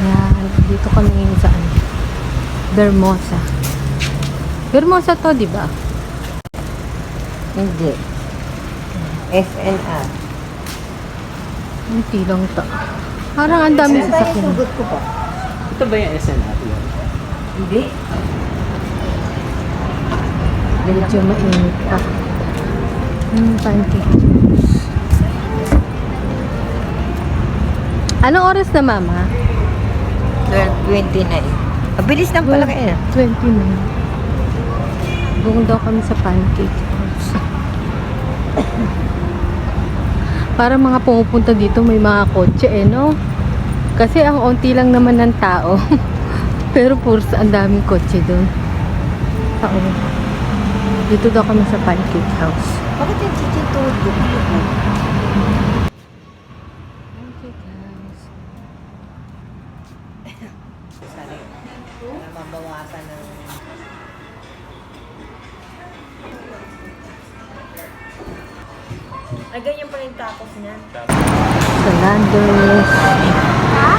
Yan, dito kami ngayon sa ano, Bermosa. Bermosa to, di ba? Hindi. SNR. Hindi lang to. Parang ang dami sasakyan. Sugot ko pa. Ito ba yung SNR yun? Hindi. Medyo mainit pa. Pancake. Anong oras na, Mama? 12:29. Mabilis lang pala kayo. 29. Buong daw kami sa pancake house. Para mga pumupunta dito may mga kotse no? Kasi ang onti lang naman ng tao. Pero purs ang daming kotse doon. Tao. Dito daw kami sa pancake house. Bakit yung chichitod? Pancake house. Sorry. Para mabawasan ng... Ay, ganyan pa yung tacos niya. Sa Landers.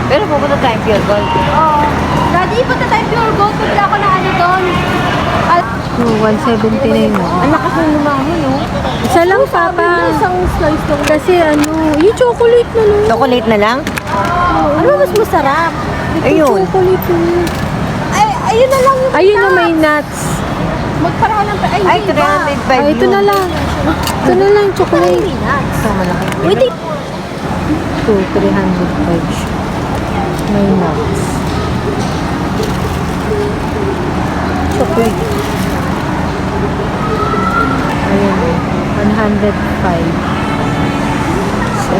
Pero pupunta tayo Pure Gold. Oo. Daddy, punta tayo Pure Gold. Punta ako na ano doon. Oh, 179 na. Ang lakas ng lumamon, no? Isa lang, Papa. Isang slice lang. Kasi ano, yung chocolate na no. Chocolate na lang? Ano mas masarap? Ayun. Chocolate na. Ay, ayun na lang yung Ayun na may nuts. magparaan ng... Ay, di ba? 305 Ay, ito na lang. Ito na lang, chocolate. Ito, malaki. Wait, Ito, 305. May nuts. Chocolate. Ayun, 105. So,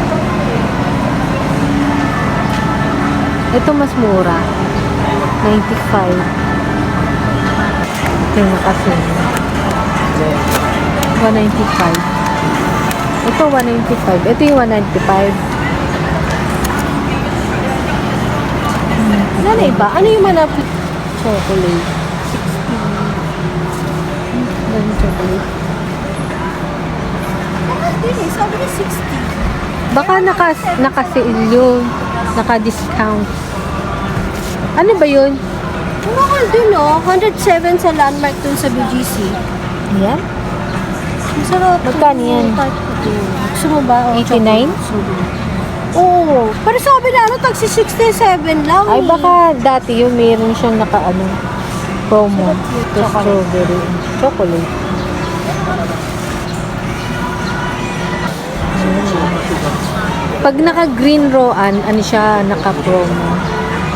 ito mas mura. 95. Ito yung nakasin. 195. Ito 195. Ito yung 195. ano na iba? Ano yung manap? Chocolate. 60. Ganun chocolate. Hindi, sabi niya 60. Baka naka-sale yun. Naka-discount. Ano ba yun? Mahal din, oh. 107 sa landmark dun sa BGC. Yan? Masarap. Magkano yan? Gusto mo ba? 89? Oo. Pero sabi na, ano, tagsi 67 lang. Ay, baka dati yun mayroon siyang promo. Ito strawberry. Chocolate. Pag naka-green roan, ano siya, naka-promo.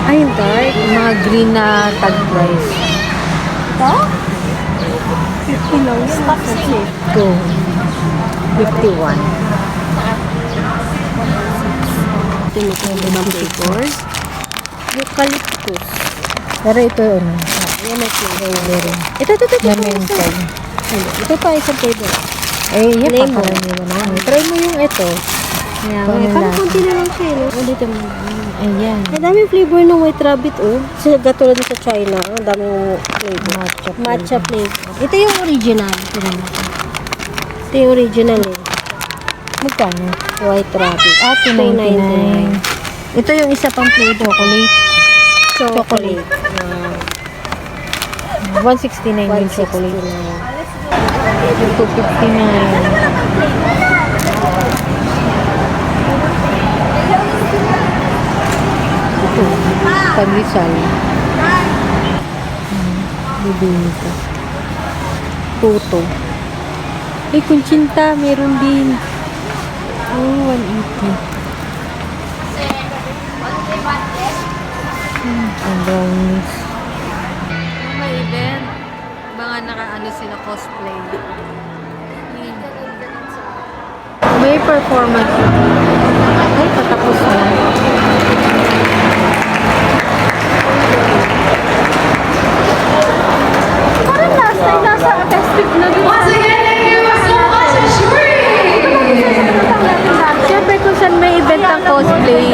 Ay, dark. Mga green na tag price. Ito? 50 lang. Stop sale. Ito. 51. Eucalyptus. Eucalyptus. Pero ito, ano, Yan may flavor. strawberry. Ito. Lemon. Ito pa isang flavor. Eh, yan pa Lemon. karaniwan naman. Try mo yung ito. Kaya, Vanilla. parang konti na lang siya, no? Oh, dito mo. Ayan. Ang daming flavor ng white rabbit, oh. Katulad sa China, ang daming flavor. Matcha flavor. Ito yung original. Ito yung original, eh. Magkano? White rabbit. Ah, 299. Ito yung isa pang flavor. Chocolate. Chocolate. 169 yung chocolate. 259. Ito. Paglisal. Bibili ko. Tuto. Eh, kunchinta. Meron din. Oh, 180. Ang brownies. May event. Mga naka-ano sila cosplay. May performance. Ay, patapos na. Parang last time, nasa festive na din. Once again, thank you so much, Shuri! Siyempre kung saan may event ang cosplay,